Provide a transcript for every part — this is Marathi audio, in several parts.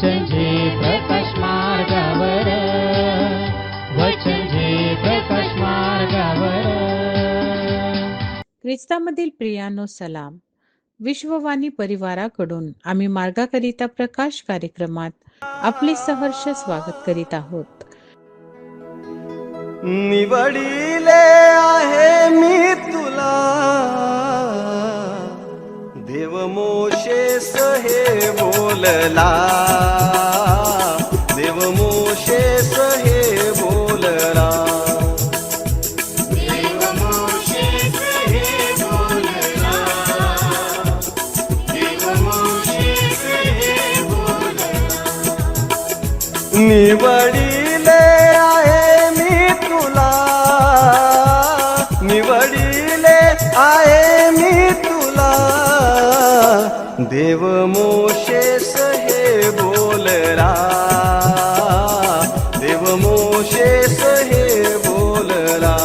वचन जे प्रकाश मार्गावर, वचन जे प्रकाश मार्गावर. ख्रिस्तामधील प्रियानो सलाम. विश्ववाणी परिवाराकडून आम्ही मार्गाकरिता प्रकाश कार्यक्रमात आपले सहर्ष स्वागत करीत आहोत. निवडिले आहे मी तुला, देव मोशेस हे बोलला, देव मोशेस हे बोलला. निवडिले आहे मी तुला, निवडिले आहे मी तुला, देव मोशेस हे बोलला, देव मोशेस हे बोलला.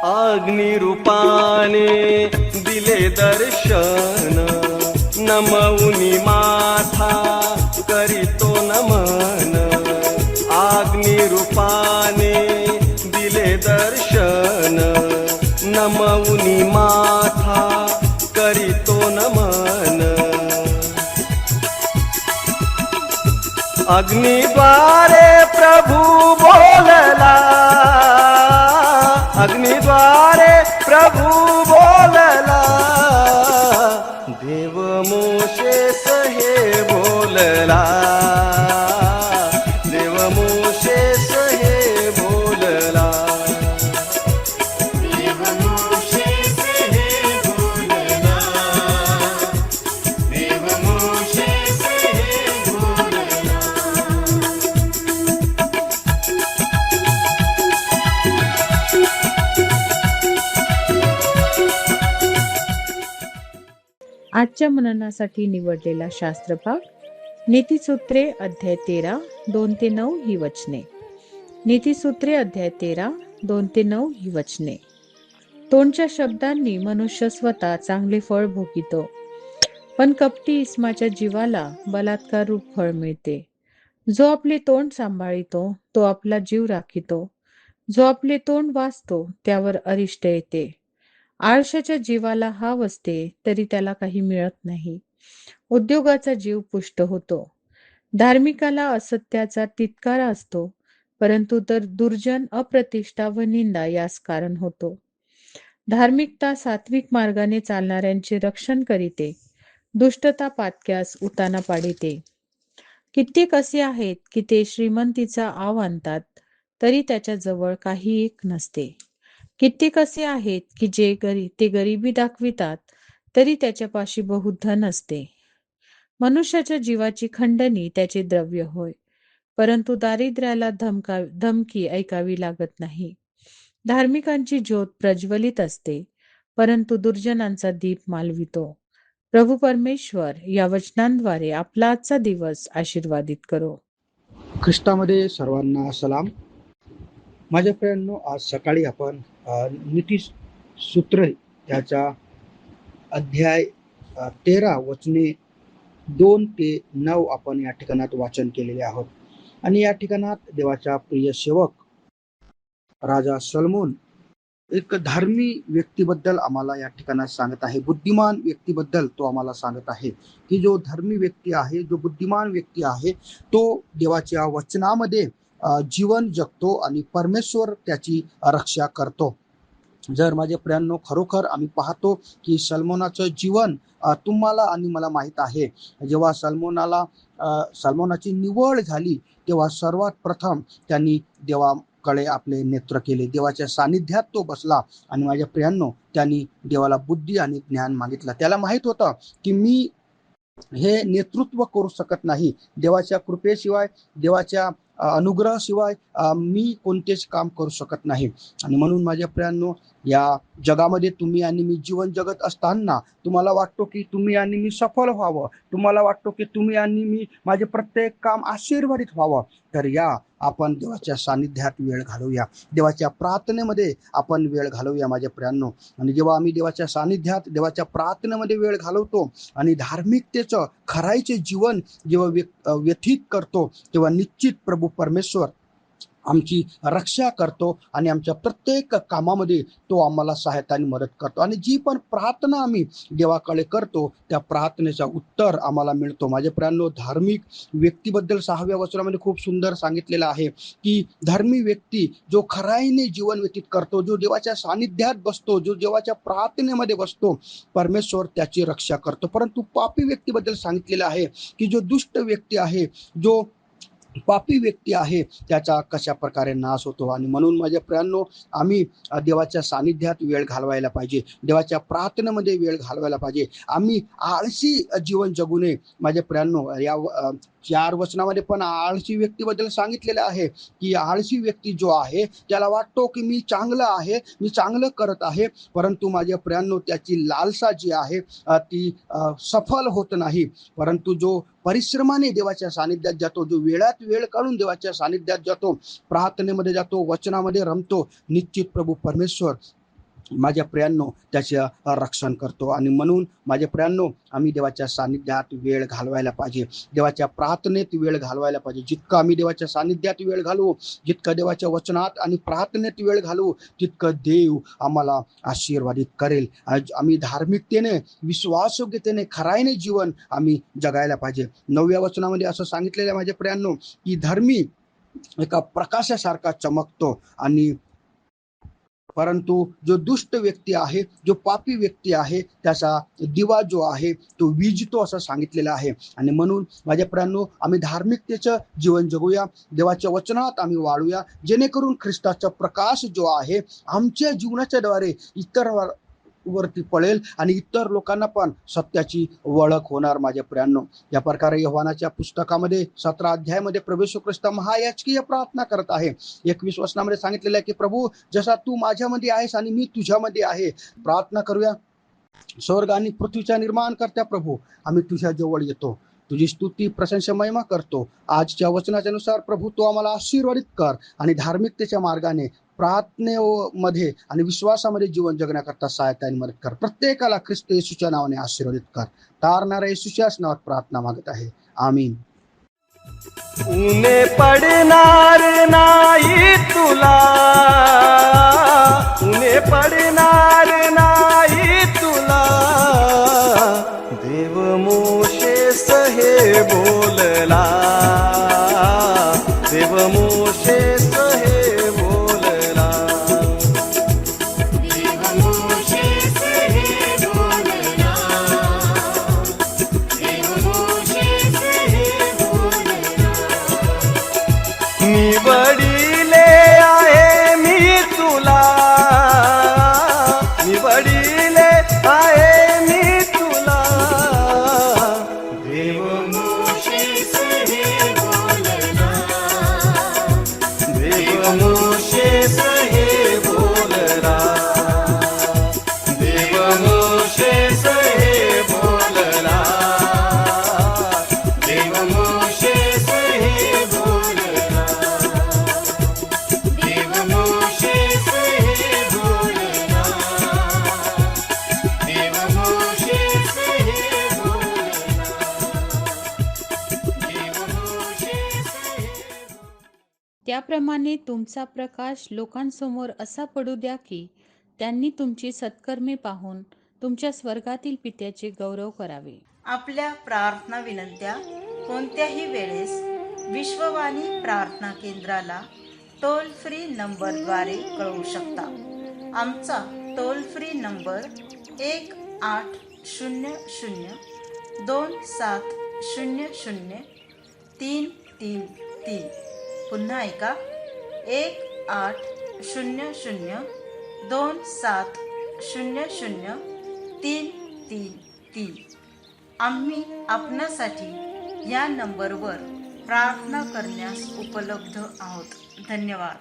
अग्निरूपाने दिले दर्शन, नमऊनी माथा करीतो नमन. अग्निरूपाने दिले दर्शन, नमऊनी माथा करीतो नमन. अग्निद्वारे प्रभु बोलला, अग्निद्वारे प्रभु बोलला, देव मोशेस हे बोलला, देव मोशेस हे बोलला. देव मोशेस हे बोलला, देव मोशेस हे बोलला. आजच्या मननासाठी निवडलेला शास्त्रभाग नीतिसूत्रे अध्याय 13 2-9 ही वचने. नीतिसूत्रे अध्याय 13 2-9 ही वचने. तोंडच्या शब्दांनी मनुष्य स्वतः चांगले फळ भोगितो, पण कपटी इस्माच्या जीवाला बलात्कार रूप फळ मिळते. जो आपले तोंड सांभाळितो तो आपला जीव राखितो, जो आपले तोंड वाचतो त्यावर अरिष्ट येते. आळशाच्या जीवाला हाव असते तरी त्याला काही मिळत नाही, उद्योगाचा जीव पुष्ट होतो. धार्मिकाला असत्याचा तिटकारा असतो, परंतु तर दुर्जन अप्रतिष्ठा व निंदा यास कारण होतो. धार्मिकता सात्विक मार्गाने चालणाऱ्यांचे रक्षण करीते, दुष्टता पातक्यास उताना पाडिते. कित्येक असे आहेत की ते श्रीमंतीचा आव आणतात तरी त्याच्या जवळ काही एक नसते. कित्येक असे आहेत की ते गरिबी दाखवितात तरी त्याच्यापाशी बहुत धन असते. मनुष्याच्या जीवाची खंडणी त्याचे द्रव्य होय, परंतु दारिद्र्याला धमकी ऐकावी लागत नाही. धार्मिकांची ज्योत प्रज्वलित असते, परंतु दुर्जनांचा दीप मालवितो. प्रभू परमेश्वर या वचनांद्वारे आपला आजचा दिवस आशीर्वादित करो. ख्रिस्तामध्ये सर्वांना सलाम. माझ्या प्रियांनो, आज सकाळी आपण नीतिसूत्र याचा अध्याय 13 वचने 2-9 आपण या ठिकाणात वाचन केलेले आहोत. आणि या ठिकाणात देवाचा प्रिय सेवक राजा सलमोन एक धर्मी व्यक्तीबद्दल आम्हाला या ठिकाणात सांगत आहे, बुद्धिमान व्यक्तीबद्दल तो आम्हाला सांगत आहे की जो धर्मी व्यक्ती आहे, जो बुद्धिमान व्यक्ती आहे, तो देवाच्या वचनामध्ये जीवन जगतो आणि परमेश्वर त्याची रक्षा करतो. जर माझे प्रियांनो, खरोखर आम्ही पाहतो की सलमोनाचं जीवन तुम्हाला आणि मला माहीत आहे. जेव्हा सलमोनाची निवड झाली तेव्हा सर्वात प्रथम त्यांनी कडे आपले नेत्र केले, देवाच्या सानिध्यात तो बसला आणि माझ्या प्रियांनो त्यांनी देवाला बुद्धी आणि ज्ञान मागितलं. त्याला माहित होतं की मी हे नेतृत्व करू शकत नाही, देवाच्या कृपेशिवाय, देवाच्या अनुग्रहाशिवाय मी कोणतेच काम करू शकत नाही. आणि म्हणून माझ्या प्रियांनो, या जगामध्ये तुम्ही आणि मी जीवन जगत असताना तुम्हाला वाटतो की तुम्ही आणि मी सफल व्हावं, तुम्हाला वाटतो की तुम्ही आणि मी माझे प्रत्येक काम आशीर्वादित व्हावं, तर या आपण देवाच्या सानिध्यात वेळ घालवूया, देवाच्या प्रार्थनेमध्ये आपण वेळ घालवूया माझ्या प्रियांनो. आणि जेव्हा आम्ही देवाच्या सानिध्यात, देवाच्या प्रार्थनेमध्ये वेळ घालवतो आणि धार्मिकतेचं खराईचे जीवन जेव्हा व्यतीत करतो, तेव्हा निश्चित प्रभू परमेश्वर आमची रक्षा करतो आणि आमच्या प्रत्येक कामामध्ये तो आम्हाला सहायता आणि मदत करतो. आणि जी पण प्रार्थना आम्ही देवाकडे करतो त्या प्रार्थनेचा उत्तर आम्हाला मिळतो. माझ्या प्रियांनो, धार्मिक व्यक्तीबद्दल 6व्या वचनामध्ये खूप सुंदर सांगितलेलं आहे की धार्मिक व्यक्ती जो खराईने जीवन व्यतीत करतो, जो देवाच्या सानिध्यात बसतो, जो देवाच्या प्रार्थनेमध्ये बसतो, परमेश्वर त्याची रक्षा करतो. परंतु पापी व्यक्तीबद्दल सांगितलेलं आहे की जो दुष्ट व्यक्ती आहे, जो पापी व्यक्ती आहे, त्याचा कशा प्रकारे नाश होतो. आणि म्हणून माझ्या प्रियांनो, आम्ही देवाच्या सानिध्यात वेळ घालवायला पाहिजे, देवाच्या प्रार्थनेमध्ये वेळ घालवायला पाहिजे. आम्ही आळशी जीवन जगू नये. माझ्या प्रियांनो, या 4 वचनामध्ये पण आळशी व्यक्तीबद्दल सांगितलेलं आहे की आळशी व्यक्ती जो आहे त्याला वाटतो की मी चांगलं आहे, मी चांगलं करत आहे, परंतु माझ्या प्रियांनो त्याची लालसा जी आहे ती सफल होत नाही. परंतु जो परिश्रमाने देवाच्या सानिध्यात जातो, जो वेळात वेळ काढून देवाच्या सानिध्यात जातो, प्रार्थनेमध्ये जातो, वचनामध्ये रमतो, निश्चित प्रभू परमेश्वर माझ्या प्रियांनो त्याचे रक्षण करतो. आणि म्हणून माझ्या प्रियांनो, आम्ही देवाच्या सानिध्यात वेळ घालवायला पाहिजे, देवाच्या प्रार्थनेत वेळ घालवायला पाहिजे. जितकं आम्ही देवाच्या सानिध्यात वेळ घालवू, जितकं देवाच्या वचनात आणि प्रार्थनेत वेळ घालवू, तितकं देव आम्हाला आशीर्वादित करेल. आम्ही धार्मिकतेने, विश्वासयोग्यतेने, खराईने जीवन आम्ही जगायला पाहिजे. 9व्या वचनामध्ये असं सांगितलेलं आहे माझ्या प्रियांनो की धर्मी एका प्रकाशासारखा चमकतो, आणि परंतु जो दुष्ट व्यक्ती आहे, जो पापी व्यक्ती आहे, त्याचा दिवा जो आहे तो विझतो असं सांगितलेलं आहे. आणि म्हणून माझ्या प्रियांनो, आम्ही धार्मिकतेचं जीवन जगूया, देवाच्या वचनात आम्ही वाढूया, जेणेकरून ख्रिस्ताचा प्रकाश जो आहे आमच्या जीवनाच्या द्वारे इतर वरती पडेल आणि इतर लोकांना पण सत्याची ओळख होणार. माझ्या प्रियांनो, या प्रकारे योहानाच्या पुस्तकामध्ये 17 अध्यायामध्ये प्रभू येशू ख्रिस्त महायाजकीय प्रार्थना करत आहे. 21 वचनामध्ये सांगितलेलं आहे की प्रभू, जसा तू माझ्यामध्ये आहेस आणि मी तुझ्यामध्ये आहे. प्रार्थना करूया. स्वर्ग आणि पृथ्वीचा निर्माण करत्या प्रभू, आम्ही तुझ्या जवळ येतो, तुझी स्तुती, प्रशंसा, महिमा करतो. आजच्या वचनाच्या नुसार प्रभू तू आम्हाला आशीर्वादित कर आणि धार्मिकतेच्या मार्गाने, प्रार्थनेमध्ये आणि विश्वासामध्ये जीवन जगण्याकरता सहायता आणि मदत कर. प्रत्येकाला ख्रिस्त येशूच्या नावाने आशीर्वादित कर. तारणाऱ्या येशूच्याच नावात प्रार्थना मागत आहे, आमीन. ऊने पडणार नाही तुला, ऊने पडणार नाही तुला, देव मोशेस हे बोलला, देव मोशेस हे बोलला, देव मोशेस हे बोलला, देव मोशेस हे बोलला, निवडिले आहे मी तुला, निवडिले आहे मी तुला, देव मोशेस हे बोलला, देव मोशेस हे बोलला, देव मोशेस हे बोलला, देव मोशेस हे बोलला, देव मोशेस हे बोलला, देव मोशेस हे बोलला, देव मोशेस हे. त्याप्रमाणे तुमचा प्रकाश लोकांसमोर असा पडू द्या की त्यांनी तुमची सत्कर्मे पाहून तुमच्या स्वर्गातील पित्याचे गौरव करावे. आपल्या प्रार्थना विनंत्या कोणत्याही वेळेस विश्ववाणी प्रार्थना केंद्राला टोल फ्री नंबरद्वारे कळवू शकता. आमचा टोल फ्री नंबर 1800-270-333. पुन्हा ऐका, 1800 980027003333. आम्ही आपणासाठी या नंबरवर प्रार्थना करण्यास उपलब्ध आहोत. धन्यवाद.